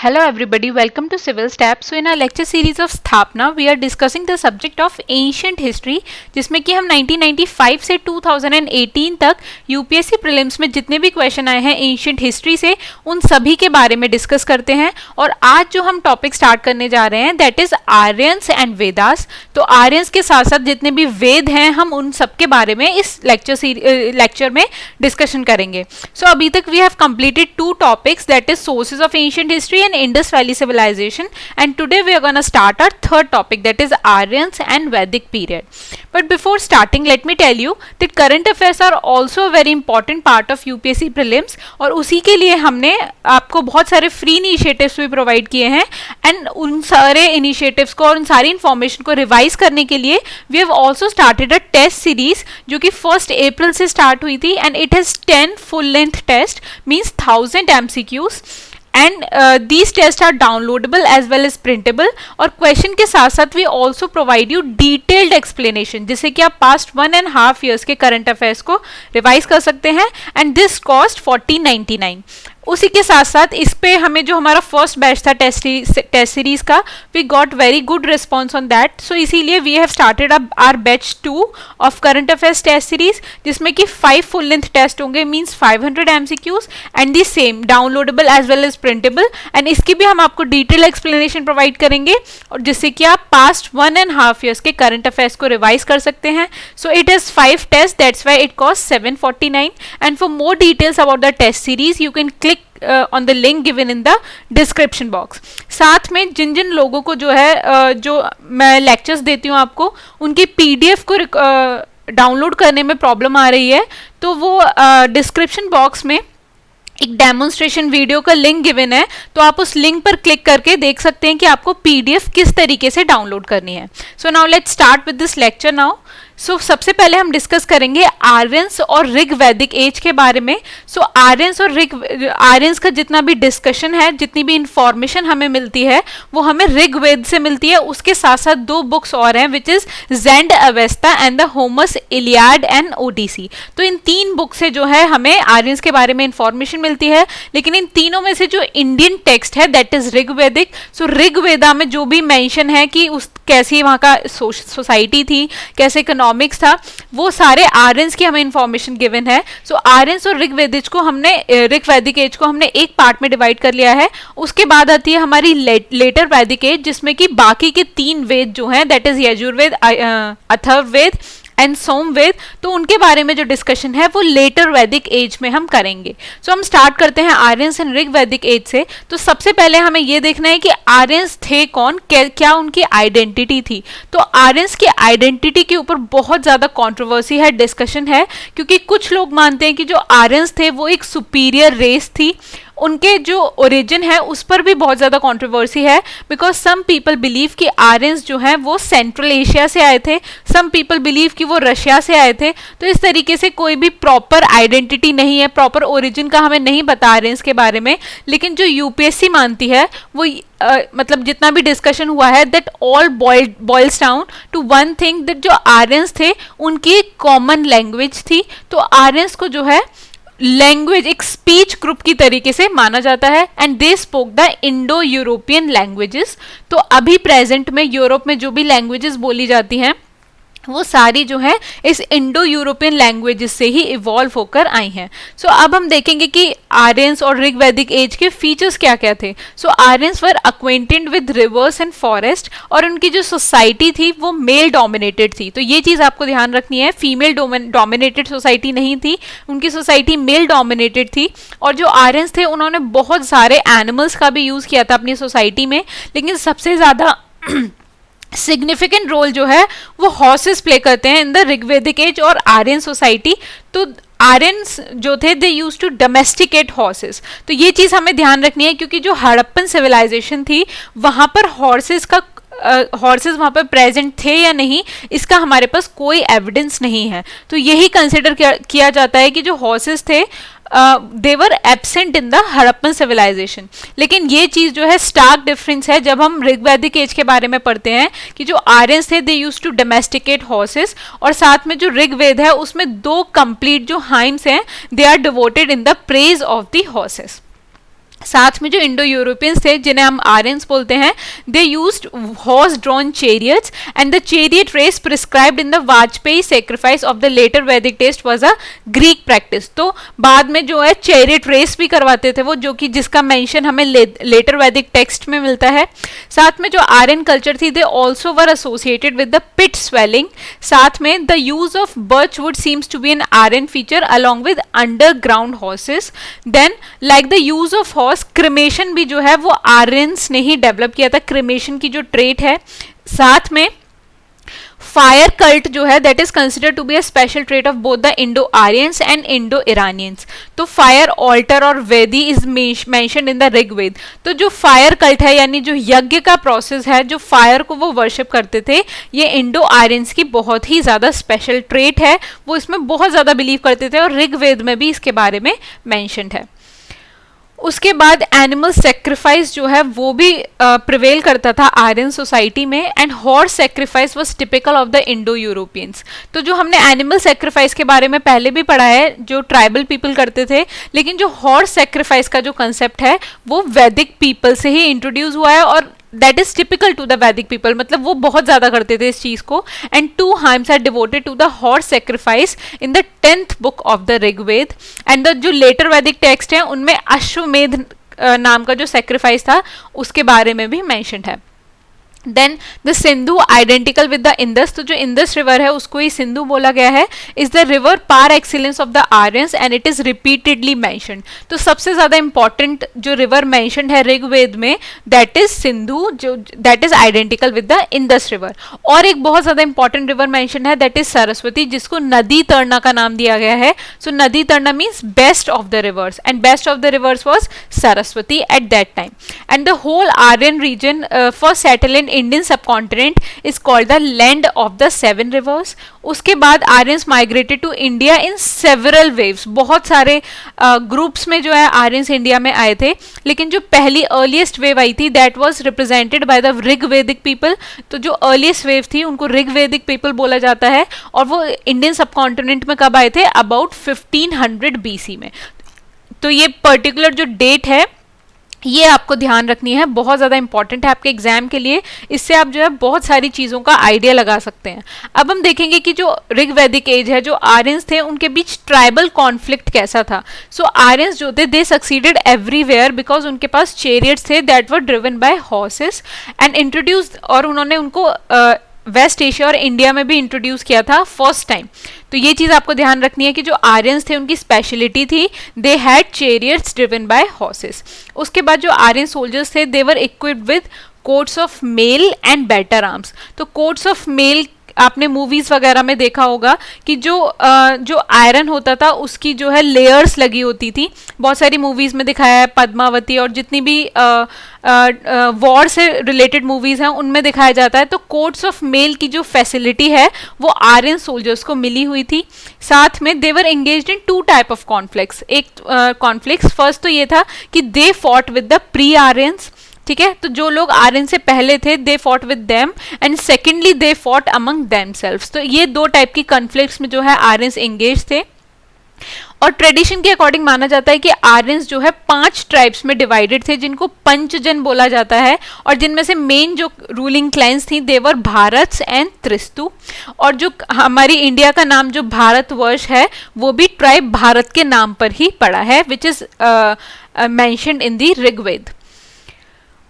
Hello everybody, welcome to Civil Step. So in our lecture series of स्थापना we are discussing the subject of ancient history, जिसमें कि हम 1995 से 2018 तक UPSC prelims में जितने भी क्वेश्चन आए हैं एंशियंट हिस्ट्री से उन सभी के बारे में डिस्कस करते हैं। और आज जो हम टॉपिक स्टार्ट करने जा रहे हैं that is Aryans and Vedas. तो आर्यंस के साथ साथ जितने भी वेद हैं हम उन सब के बारे में इस लेक्चर में डिस्कशन करेंगे। सो अभी तक we have completed two topics that is sources of ancient history and Indus Valley civilization, and today we are going to start our third topic, that is Aryans and Vedic period. But before starting, let me tell you that current affairs are also a very important part of UPSC prelims, और उसी के लिए हमने आपको बहुत सारे free initiatives भी provide किए हैं। एंड उन सारे इनिशिएटिव्स को और उन सारी इन्फॉर्मेशन को रिवाइज करने के लिए we have also started a test series जो कि 1 अप्रैल से स्टार्ट हुई थी, and it has 10 full length test means 1000 MCQs, and these tests are downloadable as well as printable। और क्वेश्चन के साथ साथ we also provide you detailed explanation जिससे कि आप पास्ट 1.5 years के करंट अफेयर्स को रिवाइज कर सकते हैं। And this cost 1499। उसी के साथ साथ इस पे हमें जो हमारा फर्स्ट बैच था टेस्ट सीरीज का, we got very good response on that. So इसीलिए we have started our batch 2 of current affairs test series, जिसमें कि 5 फुल लेंथ टेस्ट होंगे means 500 MCQs and the same downloadable as well as printable. And इसकी भी हम आपको detail explanation provide करेंगे और जिससे कि आप पास्ट 1.5 years के करंट अफेयर्स को रिवाइज कर सकते हैं। So it is 5 test, that's why it cost 749। And for more details about the test series you can click on the link given in the description box। साथ में जिन जिन लोगों को जो है जो मैं लेक्चर्स देती हूँ आपको उनकी PDF को डाउनलोड करने में प्रॉब्लम आ रही है, तो वो डिस्क्रिप्शन बॉक्स में एक डेमोन्स्ट्रेशन वीडियो का लिंक गिवन है, तो आप उस लिंक पर क्लिक करके देख सकते हैं कि आपको PDF किस तरीके से डाउनलोड करनी है। So now let's start with this lecture now. So सबसे पहले हम डिस्कस करेंगे आर्यंस और ऋग वैदिक एज के बारे में। सो आर्यंस का जितना भी डिस्कशन है, जितनी भी इंफॉर्मेशन हमें मिलती है वो हमें ऋग्वेद से मिलती है। उसके साथ साथ 2 बुक्स और हैं which is Zend Avesta and the Homer's Iliad and Odyssey. तो इन 3 बुक से जो है हमें आर्यंस के बारे में इंफॉर्मेशन मिलती है, लेकिन इन तीनों में से जो इंडियन टेक्स्ट है दैट इज ऋग्वेदिक। सो ऋग्वेदा में जो भी मेंशन है कि उस कैसी वहाँ का सोसाइटी थी, कैसे इकोनॉमिक्स था, वो सारे आर्यंस की हमें इंफॉर्मेशन गिवन है। सो आर्यंस और ऋग्वेदिक को हमने ऋग्वैदिक एज को हमने एक पार्ट में डिवाइड कर लिया है। उसके बाद आती है हमारी लेटर वैदिक एज, जिसमें कि बाकी के 3 वेद जो हैं that is Yajurveda, Atharvaveda and Samaveda, तो उनके बारे में जो डिस्कशन है वो लेटर वैदिक एज में हम करेंगे। सो हम स्टार्ट करते हैं आर्यंस एंड ऋग्वैदिक एज से। तो सबसे पहले हमें ये देखना है कि आर्यंस थे कौन, क्या उनकी आइडेंटिटी थी। तो आर्यंस की आइडेंटिटी के ऊपर बहुत ज़्यादा कंट्रोवर्सी है, डिस्कशन है, क्योंकि कुछ लोग मानते हैं कि जो आर्यंस थे वो एक सुपीरियर रेस थी। उनके जो ओरिजिन है उस पर भी बहुत ज़्यादा कंट्रोवर्सी है, बिकॉज सम पीपल बिलीव कि आर्यंस जो हैं वो सेंट्रल एशिया से आए थे, सम पीपल बिलीव कि वो रशिया से आए थे। तो इस तरीके से कोई भी प्रॉपर आइडेंटिटी नहीं है, प्रॉपर ओरिजिन का हमें नहीं पता आर्यंस के बारे में। लेकिन जो यूपीएससी मानती है वो मतलब जितना भी डिस्कशन हुआ है that all boils down to one thing, that जो आर्यंस थे उनकी एक कॉमन लैंग्वेज थी। तो आर्यंस को जो है लैंग्वेज एक स्पीच ग्रुप की तरीके से माना जाता है, and they spoke the Indo European languages. तो अभी प्रेजेंट में यूरोप में जो भी लैंग्वेजेस बोली जाती हैं वो सारी जो है इस इंडो यूरोपियन लैंग्वेजेस से ही इवॉल्व होकर आई हैं। सो अब हम देखेंगे कि आर्यंस और ऋग्वैदिक एज के फीचर्स क्या क्या थे। So Aryans were acquainted with rivers and forest, और उनकी जो सोसाइटी थी वो मेल डोमिनेटेड थी। तो ये चीज़ आपको ध्यान रखनी है, फीमेल डोमिनेटेड सोसाइटी नहीं थी, उनकी सोसाइटी मेल डोमिनेटेड थी। और जो आर्यंस थे उन्होंने बहुत सारे एनिमल्स का भी यूज़ किया था अपनी सोसाइटी में, लेकिन सबसे ज़्यादा सिग्निफिकेंट रोल जो है वो हॉर्सेस प्ले करते हैं इन द ऋग्वैदिक एज और आर्यन सोसाइटी। तो आर्यंस जो थे they use to domesticate horses. तो ये चीज़ हमें ध्यान रखनी है, क्योंकि जो हड़प्पन सिविलाइजेशन थी वहाँ पर हॉर्सेस वहाँ पर प्रेजेंट थे या नहीं इसका हमारे पास कोई एविडेंस नहीं है। तो यही कंसिडर किया जाता है कि जो हॉर्सेस थे they were absent in the Harappan civilisation. लेकिन ये चीज़ जो है स्टार्क डिफरेंस है जब हम ऋग्वैदिक एज के बारे में पढ़ते हैं कि जो आर्यंस थे they use to domesticate horses, और साथ में जो ऋग्वेद है उसमें 2 कंप्लीट जो हाइम्स हैं they are devoted in the praise of the horses. साथ में जो इंडो यूरोपियंस थे जिन्हें हम आर्यंस बोलते हैं, they used horse drawn chariots and the chariot race prescribed in the Vajapeya sacrifice of the later Vedic text was a Greek practice. तो बाद में जो है चेरियट रेस भी करवाते थे वो, जो कि जिसका मेंशन हमें लेटर वैदिक टेक्स्ट में मिलता है। साथ में जो आर्यन कल्चर थी, they also were associated with the pit dwelling. साथ में the use of birch wood seems to be an Aryan feature along with underground horses. Then like the use of cremation भी जो है वो Aryans ने ही develop किया था, cremation की जो ट्रेट है। साथ में फायर कल्ट जो है that is considered to be a special trait of both the Indo Aryans and Indo Iranians. तो फायर ऑल्टर और वेदी is mentioned in the Rigveda. तो जो फायर कल्ट है यानी जो यज्ञ का प्रोसेस है, जो फायर को वो वर्शिप करते थे, ये इंडो आर्यंस की बहुत ही ज्यादा स्पेशल ट्रेट है, वो इसमें बहुत ज्यादा बिलीव करते थे और ऋग्वेद में भी इसके बारे में मेंशन्ड है। उसके बाद एनिमल सेक्रीफाइस जो है वो भी प्रिवेल करता था आर्यन सोसाइटी में, and horse sacrifice was typical of the Indo Europeans. तो जो हमने एनिमल सेक्रीफाइस के बारे में पहले भी पढ़ा है, जो ट्राइबल पीपल करते थे, लेकिन जो हॉर्स सेक्रीफाइस का जो कंसेप्ट है वो वैदिक पीपल से ही इंट्रोड्यूस हुआ है और that is typical to the Vedic people, मतलब वो बहुत ज्यादा करते थे इस चीज को। And 2 hymns are devoted to the horse sacrifice in the 10th book of the Rigveda. And the जो लेटर वैदिक टेक्स्ट है उनमें अश्वमेध नाम का जो सेक्रीफाइस था उसके बारे में भी मेंशन है। Then the Sindhu identical with the Indus. तो जो इंदस रिवर है उसको ही सिंधु बोला गया है। Is the river par excellence of the Aryans and it is repeatedly mentioned. तो सबसे ज्यादा इंपॉर्टेंट जो रिवर मेंशन्ड है ऋग्वेद में दैट इज सिंधु, जो that is identical with the Indus river. और एक बहुत ज्यादा इंपॉर्टेंट रिवर मेंशन है दैट इज सरस्वती, जिसको नदी तरना का नाम दिया गया है। सो नदी तरना means best of the rivers and best of the rivers was Saraswati at that time. And the whole Aryan region for settle Indian subcontinent is called the land of the 7 rivers. उसके बाद Aryans migrated to India in several waves. बहुत सारे groups में जो है Aryans India में आए थे, लेकिन जो पहली अर्लीस्ट वेव आई थी that was represented by the Rigvedic people. तो जो अर्लीस्ट वेव थी उनको ऋग्वेदिक पीपल बोला जाता है और वो इंडियन सबकॉन्टिनेंट में कब आए थे? अबाउट 1500 BC में। तो ये पर्टिकुलर जो डेट है ये आपको ध्यान रखनी है, बहुत ज़्यादा इंपॉर्टेंट है आपके एग्जाम के लिए। इससे आप जो है बहुत सारी चीज़ों का आइडिया लगा सकते हैं। अब हम देखेंगे कि जो ऋग्वैदिक एज है, जो आर्यंस थे उनके बीच ट्राइबल कॉन्फ्लिक्ट कैसा था। सो आर्यंस जो थे दे सक्सीडेड एवरीवेयर बिकॉज उनके पास चेरियट्स थे that were driven by horses and introduce, और उन्होंने उनको वेस्ट एशिया और इंडिया में भी इंट्रोड्यूस किया था फर्स्ट टाइम। तो ये चीज़ आपको ध्यान रखनी है कि जो आर्यंस थे उनकी स्पेशलिटी थी they had chariots driven by horses. उसके बाद जो आर्यन सोल्जर्स थे they were equipped with coats of mail and better arms. तो कोट्स ऑफ मेल आपने मूवीज वगैरह में देखा होगा कि जो आयरन होता था उसकी जो है लेयर्स लगी होती थी। बहुत सारी मूवीज में दिखाया है, पद्मावती और जितनी भी वॉर से रिलेटेड मूवीज हैं उनमें दिखाया जाता है। तो कोट्स ऑफ मेल की जो फैसिलिटी है वो आर्यन सोल्जर्स को मिली हुई थी। साथ में they were engaged in 2 type of conflicts. एक कॉन्फ्लिक्ट्स फर्स्ट तो ये था कि they fought with the pre Aryans, ठीक है, तो जो लोग आर्यन से पहले थे they fought with them, and secondly they fought among themselves. तो ये 2 टाइप की कॉन्फ्लिक्ट्स में जो है आर्यंस एंगेज थे। और ट्रेडिशन के अकॉर्डिंग माना जाता है कि आर्यंस जो है 5 ट्राइब्स में डिवाइडेड थे जिनको पंचजन बोला जाता है, और जिनमें से मेन जो रूलिंग क्लाइंस थी देवर भारत एंड त्रिस्तु। और जो हमारी इंडिया का नाम जो भारतवर्ष है वो भी ट्राइब भारत के नाम पर ही पड़ा है, which is mentioned in the Rigveda.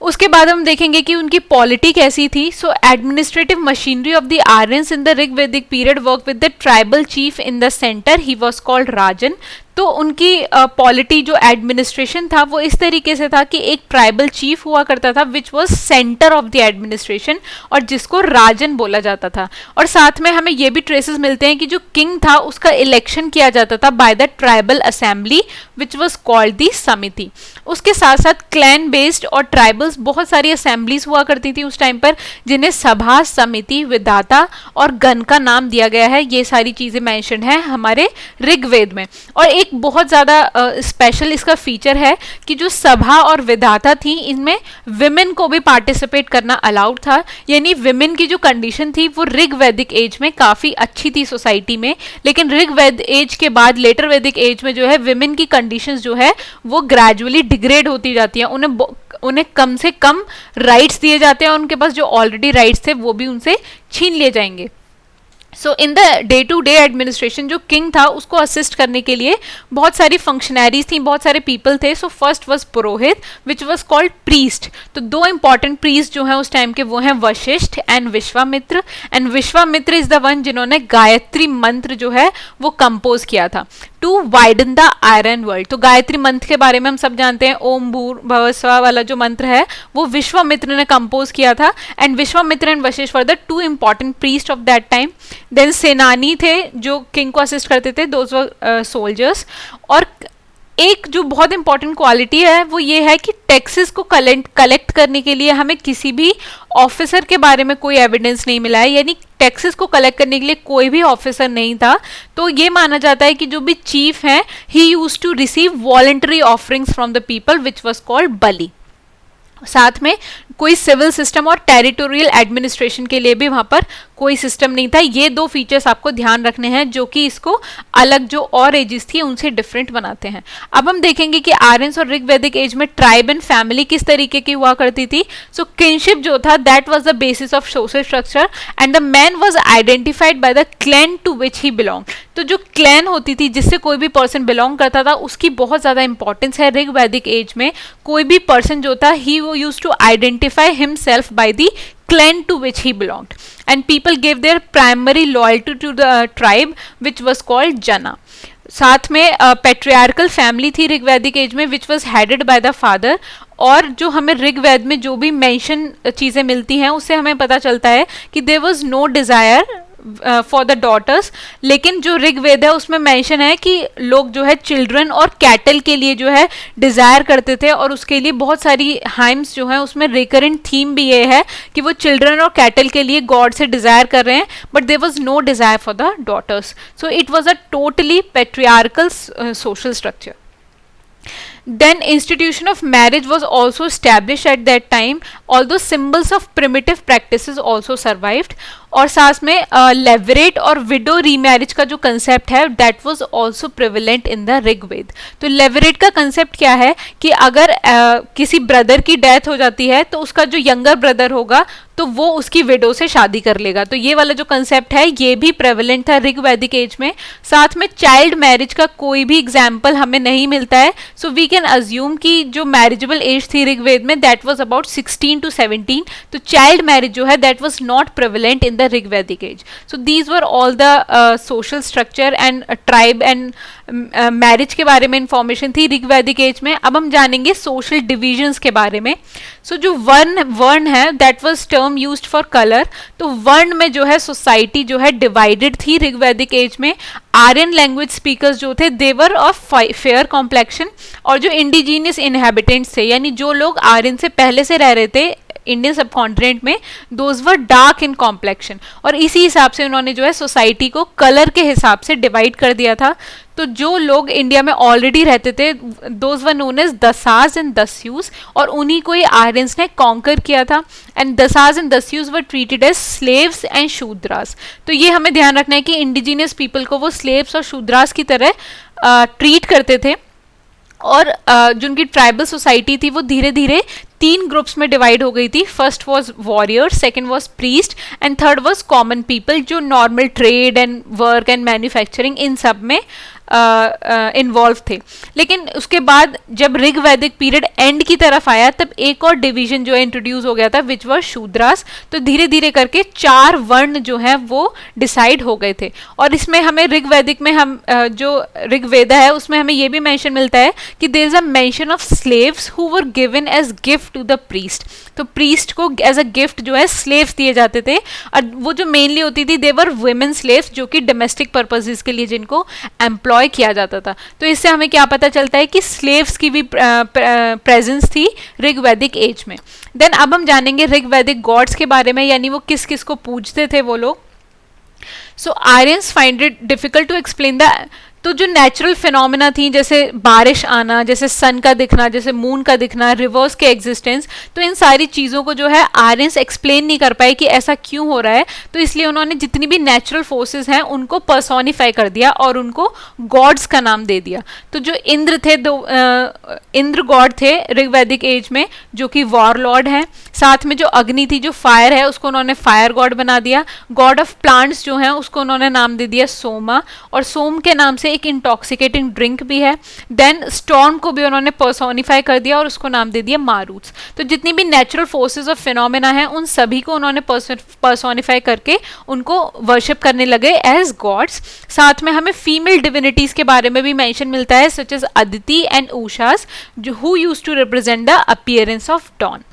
उसके बाद हम देखेंगे कि उनकी पॉलिटी कैसी थी। So administrative machinery of the Aryans in the Rigvedic period work with the tribal chief in the centre, he was called Rajan. तो उनकी पॉलिटी जो एडमिनिस्ट्रेशन था वो इस तरीके से था कि एक ट्राइबल चीफ हुआ करता था which was centre of the administration, और जिसको राजन बोला जाता था। और साथ में हमें ये भी ट्रेसेस मिलते हैं कि जो किंग था उसका इलेक्शन किया जाता था by the tribal assembly which was called the समिति। उसके साथ साथ क्लैन बेस्ड और ट्राइबल्स बहुत सारी असेंबलीज हुआ करती थी उस टाइम पर, जिन्हें सभा, समिति, विधाता और गण का नाम दिया गया है। ये सारी चीजें मेंशन है हमारे ऋग्वेद में। और एक बहुत ज़्यादा स्पेशल इसका फीचर है कि जो सभा और विधाता थी इनमें विमेन को भी पार्टिसिपेट करना अलाउड था, यानी विमेन की जो कंडीशन थी वो ऋग वैदिक एज में काफ़ी अच्छी थी सोसाइटी में। लेकिन ऋग वैद एज के बाद लेटर वैदिक एज में जो है विमेन की कंडीशंस जो है वो ग्रेजुअली डिग्रेड होती जाती हैं, उन्हें कम से कम राइट्स दिए जाते हैं और उनके पास जो ऑलरेडी राइट्स थे वो भी उनसे छीन लिए जाएंगे। So in the day to day administration जो किंग था उसको असिस्ट करने के लिए बहुत सारी फंक्शनरीज थी, बहुत सारे पीपल थे। So first was Purohit which was called priest. तो दो इंपॉर्टेंट प्रीस्ट जो हैं उस टाइम के वो हैं Vashishtha and Vishwamitra. And Vishwamitra is the one जिन्होंने गायत्री मंत्र जो है वो कंपोज किया था to widen the Aryan world. तो गायत्री मंत्र के बारे में हम सब जानते हैं, ओम भूर भुवः स्वः वाला जो मंत्र है वो विश्वामित्र ने कंपोज किया था। And Vishwamitra and Vashishtha were the two important priest of that time. Then सेनानी थे जो किंग को असिस्ट करते थे, दोज वर सोल्जर्स। और एक जो बहुत इंपॉर्टेंट क्वालिटी है वो ये है कि टैक्सेस को कलेक्ट करने के लिए हमें किसी भी ऑफिसर के बारे में कोई एविडेंस नहीं मिला है, यानी टैक्सेस को कलेक्ट करने के लिए कोई भी ऑफिसर नहीं था। तो ये माना जाता है कि जो भी चीफ है he used to receive voluntary offerings from the people which was called bali. साथ में कोई सिविल सिस्टम और टेरिटोरियल एडमिनिस्ट्रेशन के लिए भी वहां पर कोई सिस्टम नहीं था। ये दो फीचर्स आपको ध्यान रखने हैं जो कि इसको अलग जो और एजेस थी उनसे डिफरेंट बनाते हैं। अब हम देखेंगे कि आर्यंस और ऋग वैदिक एज में ट्राइब एंड फैमिली किस तरीके की हुआ करती थी। सो किनशिप जो था that was the basis of social structure and the man was identified by the clan to which he belong. तो जो क्लैन होती थी जिससे कोई भी पर्सन बिलोंग करता था उसकी बहुत ज्यादा इंपॉर्टेंस है। ऋग वैदिक एज में कोई भी पर्सन जो था ही वो used to identify himself by the clan to which he belonged, and people gave their primary loyalty to the tribe which was called jana. साथ में पेट्रियार्कल फैमिली थी ऋग वैदिक एज में which was headed by the father. और जो हमें ऋग वैद में जो भी मेंशन चीज़ें मिलती हैं उससे हमें पता चलता है कि there was no desire for the daughters. लेकिन जो ऋग वेद है उसमें मेंशन है कि लोग जो है चिल्ड्रन और कैटल के लिए जो है डिज़ायर करते थे, और उसके लिए बहुत सारी हाइम्स जो है उसमें रिकरेंट थीम भी ये है कि वो चिल्ड्रन और कैटल के लिए गॉड से डिज़ायर कर रहे हैं, but there was no desire for the daughters. So it was a totally patriarchal social structure. Then institution of marriage was also established at that time, although symbols of primitive practices also survived. और साथ में लेवरेट और window remarriage का जो concept है that was also prevalent in the Rigveda. तो levirate का concept क्या है कि अगर किसी ब्रदर की डेथ हो जाती है तो उसका जो यंगर ब्रदर होगा तो वो उसकी विडो से शादी कर लेगा। तो ये वाला जो कंसेप्ट है ये भी प्रेवलेंट था ऋग वैदिक एज में। साथ में चाइल्ड मैरिज का कोई भी एग्जाम्पल हमें नहीं मिलता है। सो वी कैन अज्यूम कि जो मैरिजेबल एज थी ऋग्वेद में दैट वाज अबाउट 16 to 17। तो चाइल्ड मैरिज जो है that was not prevalent in the Rig Vedic age. So these were all the social structure and tribe and marriage के बारे में इंफॉर्मेशन थी ऋग वैदिक एज में। अब हम जानेंगे सोशल डिविजन्स के बारे में। सो जो वर्ण है that was term used for colour. तो वर्ण में जो है सोसाइटी जो है डिवाइडेड थी ऋग वैदिक एज में। आर्यन लैंग्वेज स्पीकर्स जो थे देवर ऑफ फेयर कॉम्प्लेक्शन, और जो इंडिजीनियस इनहेबिटेंट्स थे यानी जो लोग आर्यन से पहले से रह रहे थे इंडियन सब कॉन्टिनेंट में, those were dark in complexion. और इसी हिसाब से उन्होंने जो है सोसाइटी को कलर के हिसाब से डिवाइड कर दिया था। तो जो लोग इंडिया में ऑलरेडी रहते थे those were known as Dasas and Dasyus, और उन्हीं को ही आर्यंस ने कॉन्कर किया था। And Dasas and Dasyus were treated as slaves and Shudras. तो ये हमें ध्यान रखना है कि इंडिजिनियस पीपल को वो स्लेव्स और शूद्रास की तरह ट्रीट करते थे। और जो उनकी ट्राइबल सोसाइटी थी वो धीरे धीरे 3 ग्रुप्स में डिवाइड हो गई थी। First was warriors, second was priest and third was common people जो normal trade and work and manufacturing इन सब में इन्वॉल्व थे। लेकिन उसके बाद जब ऋग वैदिक पीरियड एंड की तरफ आया तब एक और डिवीजन जो है इंट्रोड्यूस हो गया था विच वर शूद्रास। तो धीरे धीरे करके 4 वर्ण जो हैं वो डिसाइड हो गए थे। और इसमें हमें ऋग वैदिक में हम जो ऋग वेदा है उसमें हमें ये भी मेंशन मिलता है कि there is a mention of slaves who were given as gift to the priest. तो प्रीस्ट को एज अ गिफ्ट जो है स्लेव्स दिए जाते थे, और वो जो मेनली होती थी दे वर वुमेन स्लेव्स जो कि डोमेस्टिक पर्पसेस के लिए जिनको एम्प्लॉय किया जाता था। तो इससे हमें क्या पता चलता है कि स्लेव्स की भी प्रेजेंस थी ऋग वैदिक एज में। देन अब हम जानेंगे ऋग वैदिक गॉड्स के बारे में, यानी वो किस किस को पूजते थे वो लोग। So Aryans find it difficult to explain the तो जो नेचुरल फिनोमेना थी, जैसे बारिश आना, जैसे सन का दिखना, जैसे मून का दिखना, रिवर्स के एग्जिस्टेंस, तो इन सारी चीज़ों को जो है आर्यंस एक्सप्लेन नहीं कर पाए कि ऐसा क्यों हो रहा है, तो इसलिए उन्होंने जितनी भी नेचुरल फोर्सेस हैं उनको पर्सोनिफाई कर दिया और उनको गॉड्स का नाम दे दिया। तो जो इंद्र थे, इंद्र गॉड थे ऋग्वैदिक एज में, जो कि वॉर लॉर्ड है। साथ में जो अग्नि थी, जो फायर है, उसको उन्होंने फायर गॉड बना दिया। गॉड ऑफ प्लांट्स जो हैं उसको उन्होंने नाम दे दिया सोमा, और सोम के नाम से एक इंटॉक्सिकेटिंग ड्रिंक भी है। देन स्टॉर्म को भी उन्होंने पर्सोनिफाई कर दिया और उसको नाम दे दिया मारूट्स। तो जितनी भी नेचुरल फोर्सेस और फिनोमेना हैं उन सभी को उन्होंने पर्सोनिफाई करके उनको वर्शिप करने लगे एज गॉड्स। साथ में हमें फीमेल डिविनिटीज के बारे में भी मेंशन मिलता है, such as Aditi and Ushas, जो who used to represent the appearance of dawn.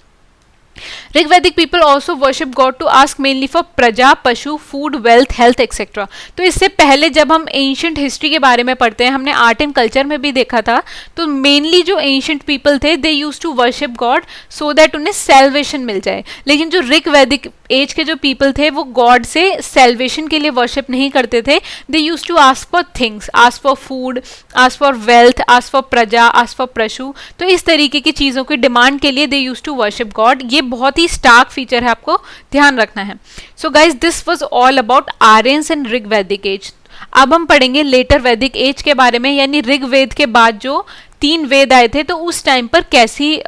Rigvedic people also worship God to ask mainly for प्रजा, पशु, फूड, वेल्थ, हेल्थ एक्सेट्रा। तो इससे पहले जब हम एंशियंट हिस्ट्री के बारे में पढ़ते हैं, हमने आर्ट एंड कल्चर में भी देखा था, तो मेनली जो एंशियंट पीपल थे they use to worship god so that उन्हें सेल्वेशन मिल जाए। लेकिन जो ऋग्वैदिक एज के जो पीपल थे वो गॉड से सेल्वेशन के लिए वर्शिप नहीं करते थे। They use to ask for things, ask for food, ask for wealth, ask for praja, ask for pashu. तो इस तरीके की चीज़ों की डिमांड के लिए दे यूज टू वर्शिप गॉड। ये बहुत ही स्टार्क फीचर है, आपको ध्यान रखना है। So guys, this was all about Aryans and Rigvedic age. अब हम पढ़ेंगे लेटर वैदिक एज के बारे में, यानी ऋग्वेद के बाद जो 3 वेद आए थे तो उस टाइम पर कैसी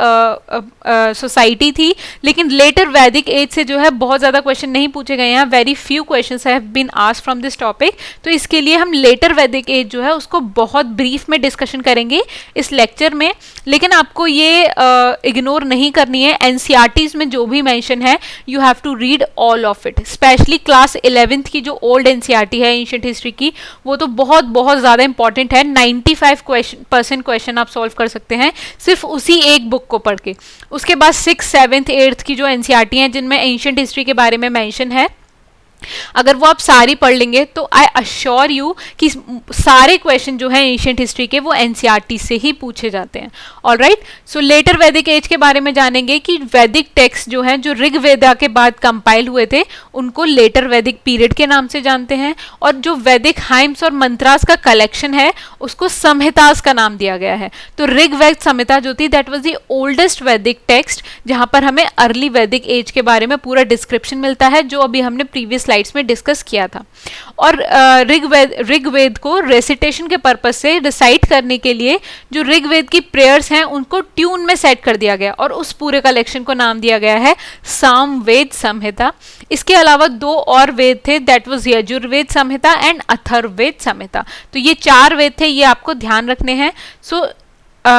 सोसाइटी थी। लेकिन लेटर वैदिक एज से जो है बहुत ज़्यादा क्वेश्चन नहीं पूछे गए हैं, very few questions have been asked from this topic. तो इसके लिए हम लेटर वैदिक एज जो है उसको बहुत ब्रीफ में डिस्कशन करेंगे इस लेक्चर में। लेकिन आपको ये इग्नोर नहीं करनी है, एनसीईआरटीज में जो भी मेंशन है you have to read all of it. Specially class 11th की जो ओल्ड एनसीईआरटी है एंशिएंट हिस्ट्री की, वो तो बहुत बहुत ज़्यादा इंपॉर्टेंट है। 95% क्वेश्चन आप सॉल्व कर सकते हैं सिर्फ उसी एक बुक को पढ़ के। उसके बाद 6th, 7th, 8th की जो एनसीईआरटी हैं जिनमें एंशिएंट हिस्ट्री के बारे में मेंशन है, अगर वो आप सारी पढ़ लेंगे तो आई अश्योर यू कि सारे क्वेश्चन जो है एंशिएंट हिस्ट्री के वो एनसीईआरटी से ही पूछे जाते हैं। ऑलराइट, सो लेटर वैदिक एज के बारे में जानेंगे कि वैदिक टेक्स्ट जो हैं जो ऋग्वेदा के बाद कंपाइल हुए थे उनको लेटर वैदिक पीरियड के नाम से जानते हैं, और जो वैदिक हाइम्स और मंत्रास का कलेक्शन है उसको संहितास का नाम दिया गया है। तो ऋग्वेद संहिता जो थी दैट वाज द ओल्डेस्ट वैदिक टेक्स्ट, जहां पर हमें अर्ली वैदिक एज के बारे में पूरा डिस्क्रिप्शन मिलता है, जो अभी हमने प्रीवियस स्लाइड्स में डिस्कस किया था। और ऋग्वेद को रेसिटेशन के पर्पस से रिसाइट करने के लिए जो ऋग्वेद की प्रेयर्स हैं उनको ट्यून में सेट कर दिया गया और उस पूरे कलेक्शन को नाम दिया गया है सामवेद संहिता। इसके अलावा 2 और वेद थे, that was Yajurveda Samhita and Atharvaveda Samhita. तो ये 4 वेद थे, ये आपको ध्यान रखने हैं। सो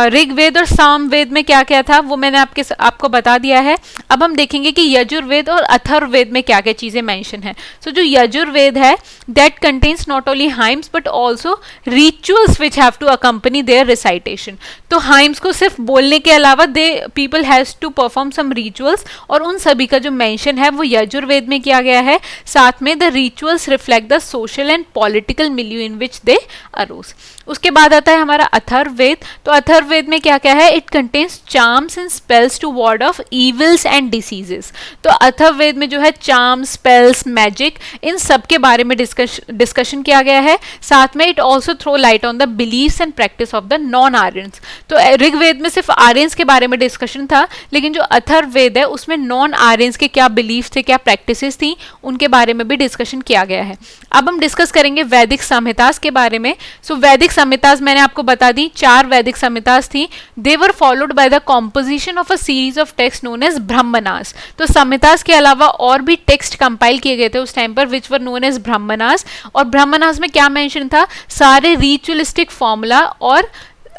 ऋग्वेद और सामवेद में क्या क्या था वो मैंने आपको बता दिया है। अब हम देखेंगे कि यजुर्वेद और अथर्ववेद में क्या क्या चीजें मेंशन है। सो जो यजुर्वेद है that contains not only hymns but also rituals which have to accompany their recitation. तो हाइम्स को सिर्फ बोलने के अलावा they people has to perform some rituals, और उन सभी का जो मेंशन है वो यजुर्वेद में किया गया है। साथ में the rituals reflect the social and political milieu in which they arose. उसके बाद आता है हमारा अथर्ववेद। तो अथर्ववेद में क्या क्या है, it contains charms and spells to ward off evils and diseases. तो अथर्ववेद में जो है चार्म्स, स्पेल्स, मैजिक, इन सब के बारे में डिस्कशन किया गया है। साथ में it also throw light on the believes and practice of the non Aryans. तो ऋग्वेद में सिर्फ आर्यंस के बारे में डिस्कशन था, लेकिन जो अथर्ववेद है उसमें नॉन आर्यंस के क्या बिलीव्स थे, क्या प्रैक्टिसेस थी, उनके बारे में भी डिस्कशन किया गया है। अब हम डिस्कस करेंगे वैदिक संहितास के बारे में। सो वैदिक संहितास मैंने आपको बता दी, 4 वैदिक संहितास थी। They were followed by the composition of a series of text known as Brahmanas. तो संहितास के अलावा और भी टेक्स्ट कंपाइल किए गए थे उस टाइम पर विच वर नोन एज ब्रह्मनास। और ब्रह्मनास में क्या मेंशन था, सारे रिचुअलिस्टिक फॉर्मूला और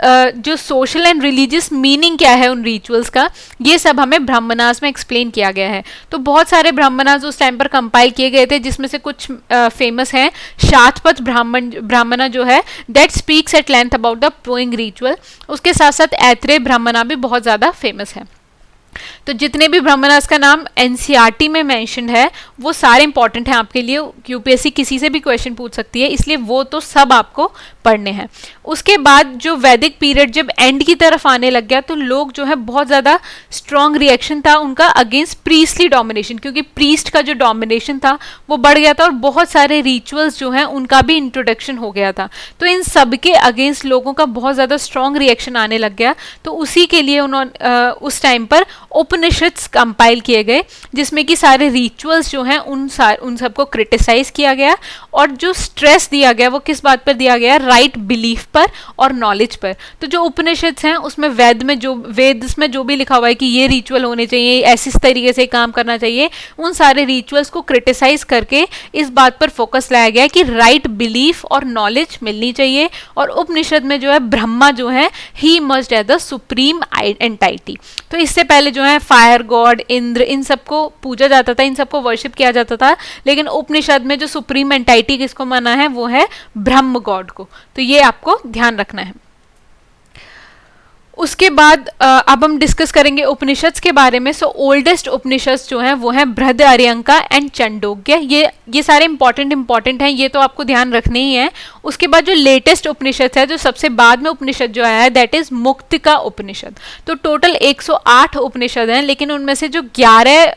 जो सोशल एंड रिलीजियस मीनिंग क्या है उन रिचुअल्स का, ये सब हमें ब्रह्मनास में एक्सप्लेन किया गया है। तो बहुत सारे ब्रह्मनास उस टाइम पर कंपाइल किए गए थे, जिसमें से कुछ फेमस हैं। शातपथ ब्राह्मणा जो है that speaks at length about the ploughing ritual. उसके साथ साथ ऐत्रेय ब्राह्मणा भी बहुत ज़्यादा फेमस है। तो जितने भी ब्रह्मनास का नाम एनसीईआरटी में मेंशन है वो सारे इंपॉर्टेंट हैं आपके लिए, यूपीएससी किसी से भी क्वेश्चन पूछ सकती है, इसलिए वो तो सब आपको पढ़ने हैं। उसके बाद जो वैदिक पीरियड जब एंड की तरफ आने लग गया तो लोग जो है बहुत ज़्यादा स्ट्रॉन्ग रिएक्शन था उनका अगेंस्ट प्रीस्टली डोमिनेशन, क्योंकि प्रीस्ट का जो डोमिनेशन था वो बढ़ गया था और बहुत सारे रिचुअल्स जो हैं उनका भी इंट्रोडक्शन हो गया था। तो इन सब के अगेंस्ट लोगों का बहुत ज़्यादा स्ट्रॉन्ग रिएक्शन आने लग गया। तो उसी के लिए उन्होंने उस टाइम पर उपनिषद्स कंपाइल किए गए, जिसमें कि सारे रिचुअल्स जो हैं उन सबको क्रिटिसाइज किया गया और जो स्ट्रेस दिया गया वो किस बात पर दिया गया, राइट बिलीफ पर और नॉलेज पर। तो जो उपनिषद्स हैं उसमें वेद में जो भी लिखा हुआ है कि ये रिचुअल होने चाहिए, ऐसी तरीके से काम करना चाहिए, उन सारे रिचुअल्स को क्रिटिसाइज करके इस बात पर फोकस लाया गया कि राइट बिलीफ और नॉलेज मिलनी चाहिए। और उपनिषद में जो है ब्रह्मा जो है he must as the supreme entity. तो इससे पहले जो है फायर गॉड, इंद्र, इन सबको पूजा जाता था, इन सबको वर्शिप किया जाता था, लेकिन उपनिषद में जो सुप्रीम एंटाइटी किसको माना है वो है ब्रह्म गॉड को। तो ये आपको ध्यान रखना है। उसके बाद अब हम डिस्कस करेंगे उपनिषद्स के बारे में। सो ओल्डेस्ट उपनिषद्स जो हैं वो हैं बृहदारण्यका एंड चांडोग्य। ये सारे इंपॉर्टेंट हैं, ये तो आपको ध्यान रखने ही है। उसके बाद जो लेटेस्ट उपनिषद है, जो सबसे बाद में उपनिषद जो आया है, दैट इज मुक्तिका उपनिषद। तो टोटल 108 उपनिषद हैं, लेकिन उनमें से जो 11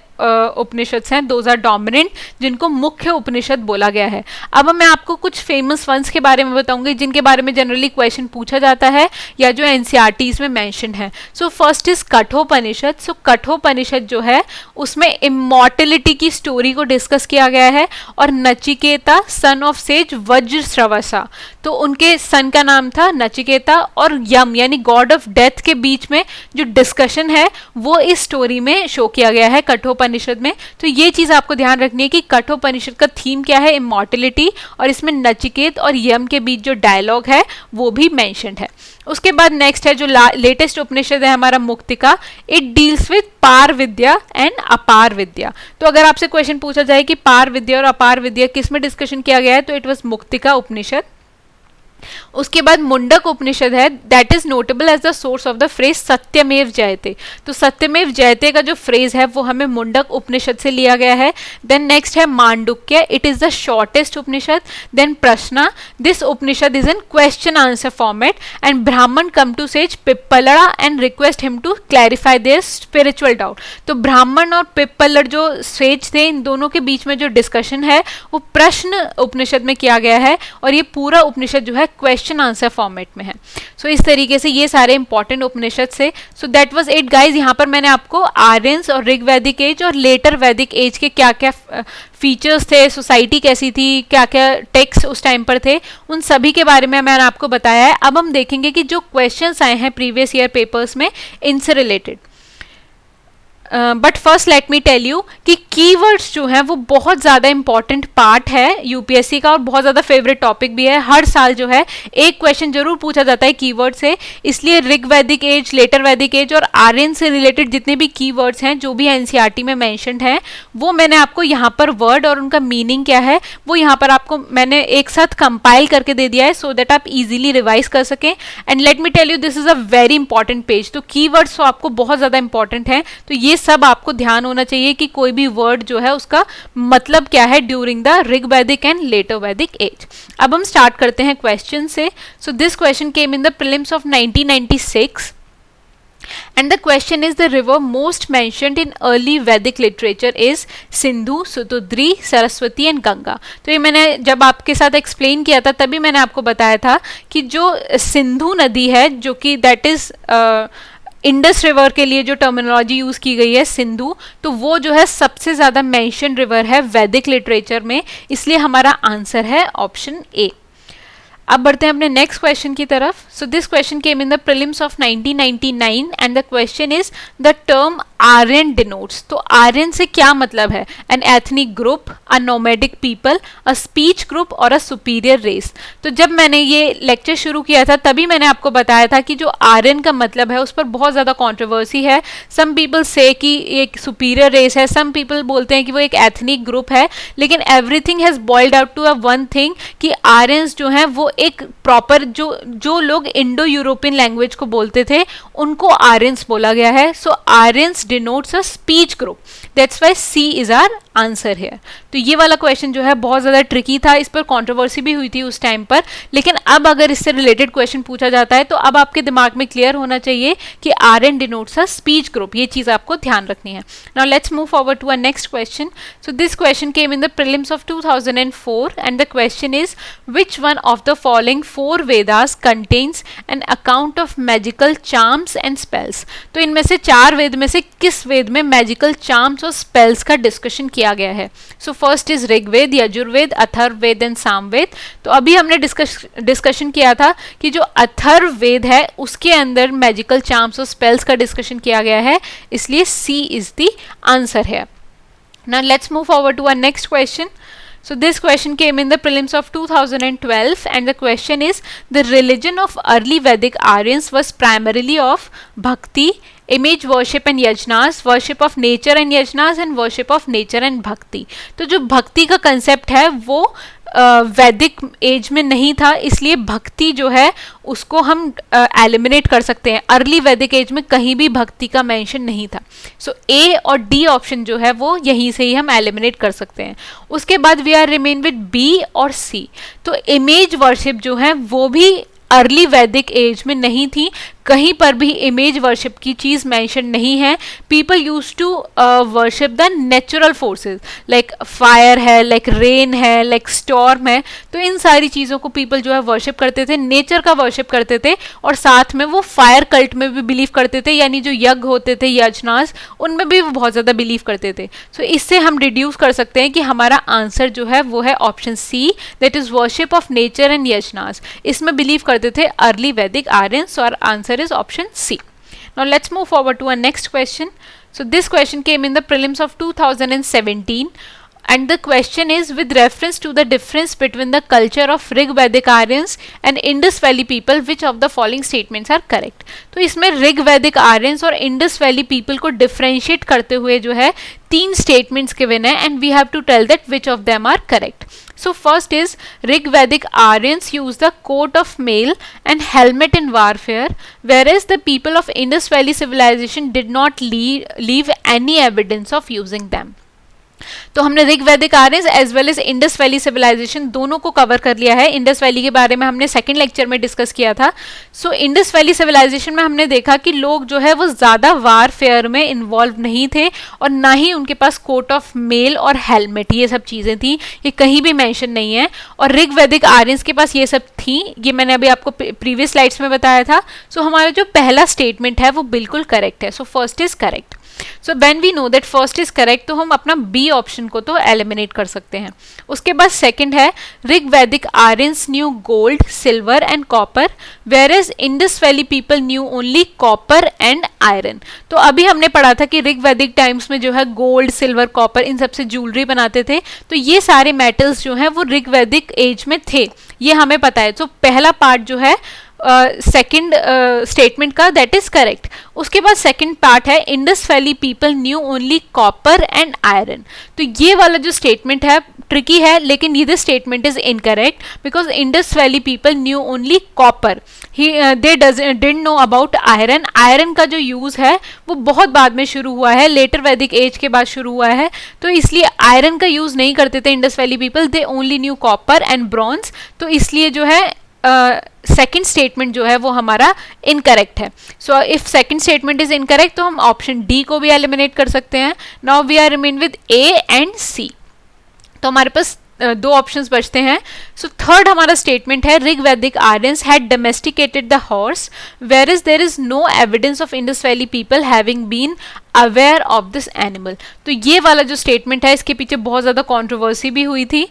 उपनिषद हैं दोज आर डोमिनेंट, जिनको मुख्य उपनिषद बोला गया है। अब मैं आपको कुछ फेमस वंस के बारे में बताऊंगी जिनके बारे में जनरली क्वेश्चन पूछा जाता है या जो एनसीईआरटीज में मेंशन है। So first is Kathopanishad. So Kathopanishad जो है उसमें इमॉर्टलिटी की स्टोरी को डिस्कस किया गया है और नचिकेता सन ऑफ सेज वज्रश्रवसा, तो उनके सन का नाम था नचिकेता, और यम यानी गॉड ऑफ डेथ के बीच में जो डिस्कशन है वो इस स्टोरी में शो किया गया है कठोपनिषद में। तो ये चीज आपको ध्यान रखनी है कि कठोपनिषद का थीम क्या है, इमॉर्टलिटी, और इसमें नचिकेत और यम के बीच जो डायलॉग है वो भी मेंशन्ड है। उसके बाद नेक्स्ट है जो लेटेस्ट उपनिषद है हमारा Muktika. It deals with Para Vidya and Apara Vidya. तो अगर आपसे क्वेश्चन पूछा जाए कि पार विद्या और अपार विद्या किस में डिस्कशन किया गया है, तो इट वाज मुक्तिका उपनिषद। उसके बाद मुंडक उपनिषद है, that is notable as the source of the phrase Satyameva Jayate. तो सत्यमेव जयते का जो फ्रेज है वो हमें मुंडक उपनिषद से लिया गया है। देन नेक्स्ट है Mandukya, it is the shortest Upanishad. Then Prashna, this Upanishad is in question answer format and Brahmin come to sage Pippalada and request him to clarify their spiritual doubt. तो ब्राह्मण और पिप्पलड़ जो सेज थे, इन दोनों के बीच में जो डिस्कशन है वो प्रश्न उपनिषद में किया गया है और ये पूरा उपनिषद जो है क्वेश्चन आंसर फॉर्मेट में है। सो इस तरीके से ये सारे इंपॉर्टेंट उपनिषद से। So that was it guys. यहाँ पर मैंने आपको आर्यंस और ऋग वैदिक एज और लेटर वैदिक एज के क्या क्या फीचर्स थे, सोसाइटी कैसी थी, क्या क्या टेक्स्ट उस टाइम पर थे, उन सभी के बारे में मैंने आपको बताया है। अब हम देखेंगे कि जो क्वेश्चंस आए हैं प्रीवियस ईयर पेपर्स में इनसे रिलेटेड। But first let me tell you कि कीवर्ड्स जो हैं वो बहुत ज़्यादा इंपॉर्टेंट पार्ट है यूपीएससी का और बहुत ज़्यादा फेवरेट टॉपिक भी है। हर साल जो है एक क्वेश्चन जरूर पूछा जाता है कीवर्ड से, इसलिए ऋग वैदिक एज, लेटर वैदिक एज और आर्यन से रिलेटेड जितने भी कीवर्ड्स हैं जो भी एनसीईआरटी में मेंशन्ड हैं वो मैंने आपको यहाँ पर वर्ड और उनका मीनिंग क्या है वो यहाँ पर आपको मैंने एक साथ कंपाइल करके दे दिया है सो दैट आप इजीली रिवाइज कर सकें। And let me tell you this is a very important page. तो कीवर्ड्स तो आपको बहुत ज़्यादा इंपॉर्टेंट है, तो ये सब आपको ध्यान होना चाहिए कि कोई भी वर्ड जो है उसका मतलब क्या है ड्यूरिंग द ऋग वैदिक एंड लेटर वैदिक एज। अब हम स्टार्ट करते हैं क्वेश्चन से। सो this question came in the prelims of 1996 and the question is the river most mentioned in early Vedic literature is Sindhu, Sutudri, Saraswati and Ganga. तो ये मैंने जब आपके साथ एक्सप्लेन किया था तभी मैंने आपको बताया था कि जो सिंधु नदी है जो कि दैट इज इंडस रिवर के लिए जो टर्मिनोलॉजी यूज की गई है सिंधु, तो वो जो है सबसे ज्यादा मेंशन रिवर है वैदिक लिटरेचर में, इसलिए हमारा आंसर है ऑप्शन ए। अब बढ़ते हैं अपने नेक्स्ट क्वेश्चन की तरफ। So this question came in the prelims of 1999 and the question is the term Aryan denotes. तो आर्यन से क्या मतलब है? An ethnic group, a nomadic people, a speech group और अ सुपीरियर रेस। तो जब मैंने ये लेक्चर शुरू किया था तभी मैंने आपको बताया था कि जो आर्यन का मतलब है उस पर बहुत ज़्यादा कॉन्ट्रोवर्सी है। सम पीपल से कि एक सुपीरियर रेस है, सम पीपल बोलते हैं कि वो एक एथनिक ग्रुप है, लेकिन everything has boiled out to a one thing कि आर्यंस जो हैं वो एक प्रॉपर जो लोग इंडो यूरोपियन लैंग्वेज को बोलते थे उनको आर्यंस बोला गया है. So Aryans denotes a speech group. That's why C is our answer here. तो ये वाला क्वेश्चन जो है बहुत ज़्यादा ट्रिकी था, इस पर कंट्रोवर्सी भी हुई थी उस टाइम पर, लेकिन अब अगर इससे रिलेटेड क्वेश्चन पूछा जाता है तो अब आपके दिमाग में क्लियर होना चाहिए कि Aryan denotes a speech group. ये चीज़ आपको ध्यान रखनी है. Now let's move forward to a next question. So this question came in the prelims of 2004 and the question is which one of the following 4 Vedas contains an account of magical charms and spells. तो इनमें से 4 वेद में से किस वेद में magical charms और spells का डिस्कशन किया गया है. So first is Rigveda, Yajurveda, Atharvaveda and Samaveda. तो अभी हमने डिस्कशन किया था कि जो अथर्ववेद है उसके अंदर मैजिकल चार्म्स और स्पेल्स का डिस्कशन किया गया है, इसलिए सी इज द आंसर है. Now let's move forward to our next question. So this question came in the prelims of 2012 and the question is the religion of early Vedic Aryans was primarily of bhakti, image worship and yajnas, worship of nature and yajnas and worship of nature and bhakti. तो जो भक्ति का concept है वो वैदिक as में नहीं था, इसलिए भक्ति जो है उसको हम एलिमिनेट कर सकते हैं. अर्ली वैदिक एज में कहीं भी भक्ति का मेंशन नहीं था. सो ए और डी ऑप्शन जो है वो यहीं से ही हम एलिमिनेट कर सकते हैं. उसके बाद we are remain with B और सी. तो इमेज वर्शिप जो है वो भी अर्ली वैदिक एज में नहीं थी, कहीं पर भी इमेज वर्शिप की चीज़ मेंशन नहीं है. People use to worship the natural forces like fire है, लाइक रेन है, लाइक स्टॉर्म है. तो इन सारी चीज़ों को पीपल जो है वर्शिप करते थे, नेचर का वर्शिप करते थे और साथ में वो फायर कल्ट में भी बिलीव करते थे, यानी जो यज्ञ होते थे यजनास उनमें भी वो बहुत ज़्यादा बिलीव करते थे. सो इससे हम डिड्यूस कर सकते हैं कि हमारा आंसर जो है वो है option C, that is worship of nature and yajnas. इसमें बिलीव करते थे अर्ली वैदिक आर्यंस और answer is option C. Now let's move forward to our next question. So this question came in the prelims of 2017 and the question is with reference to the difference between the culture of Rig Vedic Aryans and Indus Valley people, which of the following statements are correct. तो इसमें Rig Vedic Aryans और Indus Valley people को differentiate करते हुए जो है 3 statements given है and we have to tell that which of them are correct. So first is Rig Vedic Aryans use the coat of mail and helmet in warfare, whereas the people of Indus Valley civilization did not leave any evidence of using them. तो हमने Rig Vedic Aryans as well as Indus valley civilisation दोनों को cover कर लिया है. Indus valley के बारे में हमने सेकंड लेक्चर में डिस्कस किया था. सो इंडस वैली सिविलाइजेशन में हमने देखा कि लोग जो है वो ज़्यादा वारफेयर में इन्वॉल्व नहीं थे और ना ही उनके पास कोट ऑफ मेल और हेलमेट ये सब चीज़ें थी, ये कहीं भी मेंशन नहीं है. और ऋग वैदिक आर्यंस के पास ये सब थी, ये मैंने अभी आपको प्रीवियस स्लाइड्स में बताया था. सो हमारा जो पहला स्टेटमेंट है वो बिल्कुल करेक्ट है. So first is correct. So when we know that first is correct तो हम अपना बी ऑप्शन को तो एलिमिनेट कर सकते हैं. उसके बाद सेकंड है Rig Vedic Aryans knew gold, silver and copper, whereas Indus valley people knew only copper and iron. तो अभी हमने पढ़ा था कि ऋग वैदिक टाइम्स में जो है गोल्ड, सिल्वर, कॉपर इन सबसे ज्वेलरी बनाते थे. तो ये सारे मेटल्स जो हैं वो ऋग वैदिक एज में थे, ये हमें पता है. तो पहला पार्ट जो है सेकंड स्टेटमेंट का दैट इज करेक्ट. उसके बाद सेकंड पार्ट है Indus valley people knew only copper and iron. तो ये वाला जो स्टेटमेंट है ट्रिकी है, लेकिन ये statement is incorrect because Indus valley people knew only copper, they didn't know about iron. Iron का जो यूज है वो बहुत बाद में शुरू हुआ है, लेटर वैदिक एज के बाद शुरू हुआ है. तो इसलिए आयरन का यूज नहीं करते थे Indus valley people, they only new copper and bronze. तो इसलिए जो है सेकेंड स्टेटमेंट जो है वो हमारा इनकरेक्ट है. So if second statement is incorrect तो हम ऑप्शन डी को भी एलिमिनेट कर सकते हैं. Now we are remain with A and C. तो हमारे पास 2 ऑप्शंस बचते हैं. सो थर्ड हमारा स्टेटमेंट है Rig Vedic Aryans had domesticated the horse, whereas there is no evidence of Indus valley people having been aware of this animal. तो ये वाला जो स्टेटमेंट है इसके पीछे बहुत ज़्यादा कॉन्ट्रोवर्सी भी हुई थी,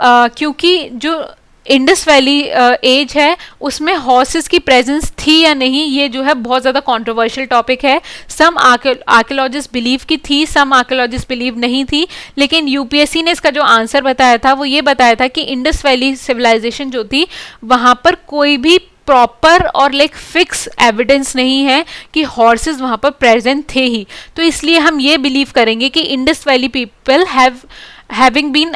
क्योंकि जो इंडस वैली एज है उसमें हॉर्सेस की प्रेजेंस थी या नहीं, ये जो है बहुत ज़्यादा कंट्रोवर्शियल टॉपिक है. सम आर्कियोलॉजिस्ट बिलीव की थी, सम आर्कियोलॉजिस्ट बिलीव नहीं थी. लेकिन यूपीएससी ने इसका जो आंसर बताया था वो ये बताया था कि इंडस वैली सिविलाइजेशन जो थी वहाँ पर कोई भी प्रॉपर और लाइक फिक्स एविडेंस नहीं है कि हॉर्सेस वहाँ पर प्रेजेंट थे ही. तो इसलिए हम ये बिलीव करेंगे कि Indus valley people have having been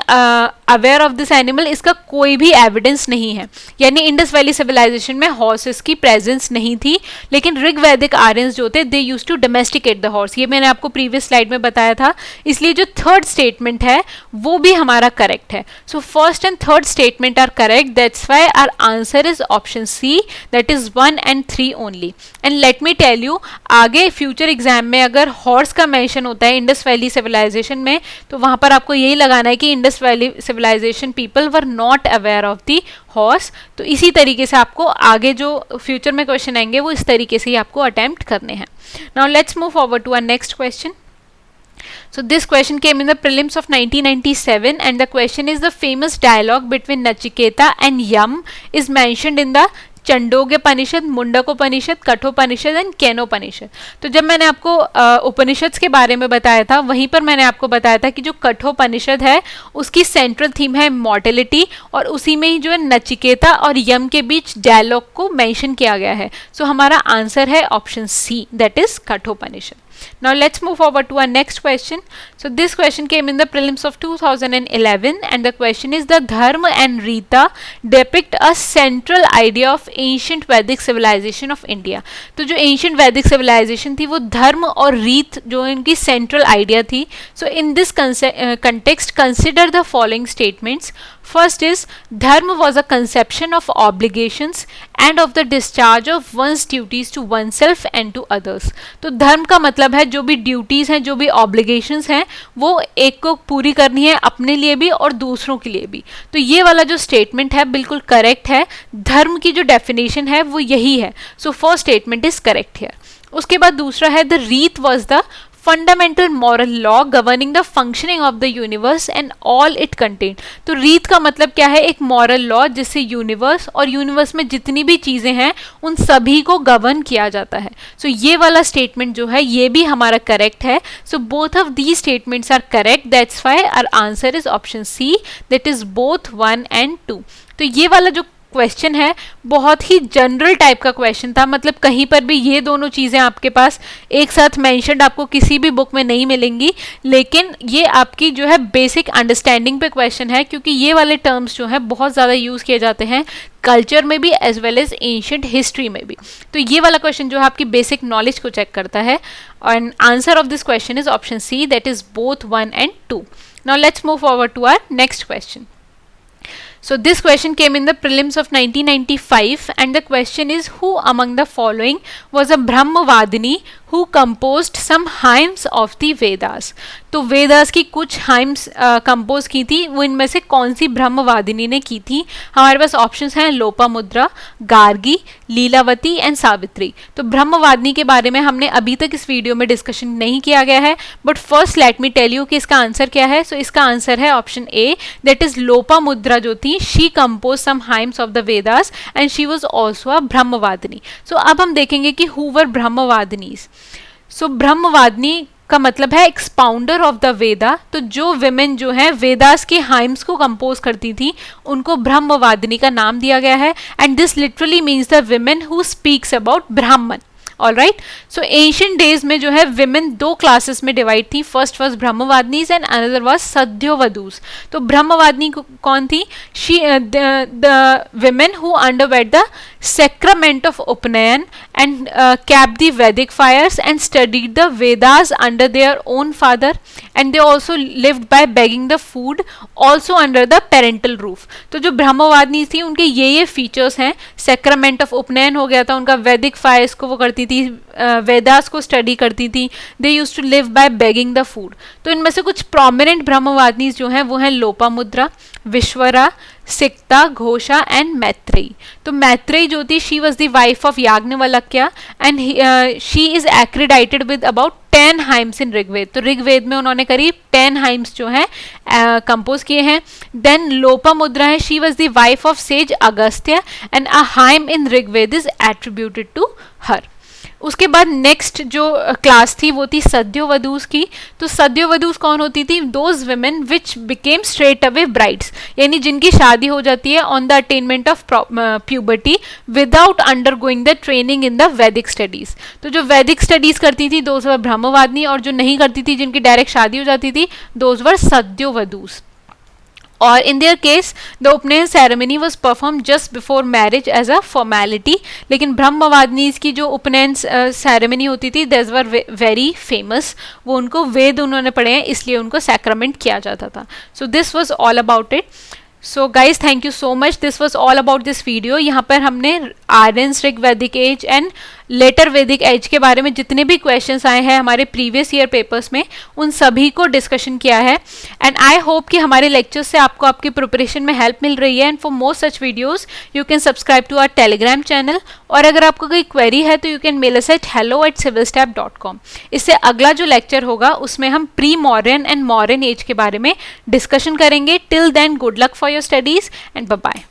aware of this animal, इसका कोई भी एविडेंस नहीं है। यानी इंडस वैली सिविलाइजेशन में हॉर्सेस की प्रेजेंस नहीं थी, लेकिन ऋग्वैदिक आर्यंस जो थे they used to domesticate the horse. ये मैंने आपको प्रीवियस स्लाइड में बताया था, इसलिए जो थर्ड स्टेटमेंट है वो भी हमारा करेक्ट है। So first and third statement are correct, that's why our answer is option C, that is 1 and 3 only. And let me tell you, आगे फ्यूचर एग्जाम में अगर हॉर्स का मेंशन होता है इंडस वैली सिविलाइजेशन में, तो वहां पर आपको यही लगाना है कि Indus valley civilisation people were not aware of the horse. तो इसी तरीके से आपको आगे जो फ्यूचर में क्वेश्चन आएंगे वो इस तरीके से ही आपको अटेम्प्ट करने हैं। Now let's move forward to our next question. So this question came in the prelims of 1997 and the question is, the famous dialogue between Nachiketa and Yam is mentioned in the Chandogyopanishad, Mundakopanishad, Kathopanishad and Kenopanishad. तो जब मैंने आपको उपनिषद के बारे में बताया था, वहीं पर मैंने आपको बताया था कि जो कठोपनिषद है उसकी सेंट्रल थीम है मॉर्टेलिटी, और उसी में ही जो है नचिकेता और यम के बीच डायलॉग को मेंशन किया गया है। सो हमारा आंसर है option C, that is Kathopanishad. Now let's move forward to our next question. So this question came in the prelims of 2011 and the question is, the Dharma and Rita depict a central idea of ancient Vedic civilization of India. तो जो ancient Vedic civilization थी वो धर्म और रीत जो इनकी central idea थी. So in this context consider the following statements. First is, dharma was a conception of obligations and of the discharge of one's duties to oneself and to others. तो धर्म का मतलब है जो भी ड्यूटीज हैं, जो भी ऑब्लिगेशंस हैं, वो एक को पूरी करनी है अपने लिए भी और दूसरों के लिए भी. तो ये वाला जो स्टेटमेंट है बिल्कुल करेक्ट है. धर्म की जो डेफिनेशन है वो यही है. So first statement is correct here. उसके बाद दूसरा है, द रीत was the fundamental moral law governing the functioning of the universe and all it contain. तो रीत का मतलब क्या है? एक मॉरल लॉ जिससे यूनिवर्स और यूनिवर्स में जितनी भी चीजें हैं उन सभी को गवर्न किया जाता है. सो ये वाला स्टेटमेंट जो है ये भी हमारा करेक्ट है. So both of these statements are correct, that's why our answer is option C, that is both 1 and 2. तो ये वाला जो क्वेश्चन है बहुत ही जनरल टाइप का क्वेश्चन था, मतलब कहीं पर भी ये दोनों चीज़ें आपके पास एक साथ मेंशन्ड आपको किसी भी बुक में नहीं मिलेंगी, लेकिन ये आपकी जो है बेसिक अंडरस्टैंडिंग पे क्वेश्चन है, क्योंकि ये वाले टर्म्स जो है बहुत ज़्यादा यूज़ किए जाते हैं कल्चर में भी as well as ancient history में भी. तो ये वाला क्वेश्चन जो है आपकी बेसिक नॉलेज को चेक करता है, and answer of this question is option C, that is both 1 and 2. Now let's move forward to our next question. So this question came in the prelims of 1995 and the question is, who among the following was a Brahmavadini who composed some hymns of the Vedas. तो वेदास की कुछ hymns compose की थी, वो इनमें से कौन सी ब्रह्मवादिनी ने की थी? हमारे पास ऑप्शंस हैं लोपामुद्रा, गार्गी, लीलावती एंड सावित्री. तो ब्रह्मवादिनी के बारे में हमने अभी तक इस वीडियो में डिस्कशन नहीं किया गया है, but first let me tell you कि इसका आंसर क्या है. सो इसका आंसर है option A, that is Lopamudra जो थी, she compose some hymns of the Vedas and she was also a Brahmavadini. So अब हम देखेंगे कि हु वर ब्रह्मवादिनीज. सो ब्रह्मवादिनी का मतलब है एक्सपाउंडर ऑफ द वेदा. तो जो विमेन जो है वेदास के हाइम्स को कंपोज करती थी उनको ब्रह्मवादिनी का नाम दिया गया है, and this literally means the women who speaks about Brahman. All right. So ancient days में जो है विमेन दो क्लासेस में डिवाइड थी. First was Brahmavadinis and another was Sadyovadhus. तो ब्रह्मवादिनी कौन थी? She the women who underwent the sacrament of Upnayan and kept the Vedic fires and studied the Vedas under their own father, and they also lived by begging the food also under the parental roof. तो जो ब्रह्मवादिनी थी उनके ये features हैं. sacrament of Upnayan हो गया था उनका, Vedic fires को वो करती थी, वेदास को स्टडी करती थी, they used to live by begging the food. तो इनमें से कुछ प्रोमिनेंट ब्रह्मवादिनी जो हैं वो हैं लोपामुद्रा, विश्वरा, सिक्ता, घोषा एंड मैत्रेयी. तो मैत्रेयी जो थी she was the wife of Yajnavalkya and she is accredited with about 10 hymns in Rigveda. तो ऋग्वेद में उन्होंने करीब 10 हाइम्स जो हैं कंपोज किए हैं. देन लोपामुद्रा है, she was the wife of sage Agastya and a hymn in Rigveda is attributed to her. उसके बाद नेक्स्ट जो क्लास थी वो थी सद्योवधूस की। तो सद्योवधूस कौन होती थी? Those women which became straight away brides, यानी जिनकी शादी हो जाती है on the attainment of puberty without undergoing the training in the वैदिक स्टडीज। तो जो वैदिक स्टडीज करती थी दोज वर ब्रह्मवादिनी, और जो नहीं करती थी, जिनकी डायरेक्ट शादी हो जाती थी, दोज वर सद्योवधूस। और in their case the upanayan ceremony was perform just before marriage as a formality. लेकिन ब्रह्मवादिनीज की जो उपनयन सेरेमनी होती थी देज वर वेरी फेमस, वो उनको वेद उन्होंने पढ़े हैं इसलिए उनको सैक्रामेंट किया जाता था। So this was all about it. So guys thank you so much, this was all about this video. यहाँ पर हमने आर्यन ऋग वैदिक एज एंड लेटर वैदिक एज के बारे में जितने भी क्वेश्चंस आए हैं हमारे प्रीवियस ईयर पेपर्स में, उन सभी को डिस्कशन किया है। एंड आई होप कि हमारे लेक्चर्स से आपको आपकी प्रिपरेशन में हेल्प मिल रही है। And for more such videos you can subscribe to our Telegram channel, और अगर आपको कोई क्वेरी है तो you can mail us at hello@civilstep.com। इससे अगला जो लेक्चर होगा उसमें हम pre modern and modern age के बारे में डिस्कशन करेंगे। Till then good luck for your studies and bye bye.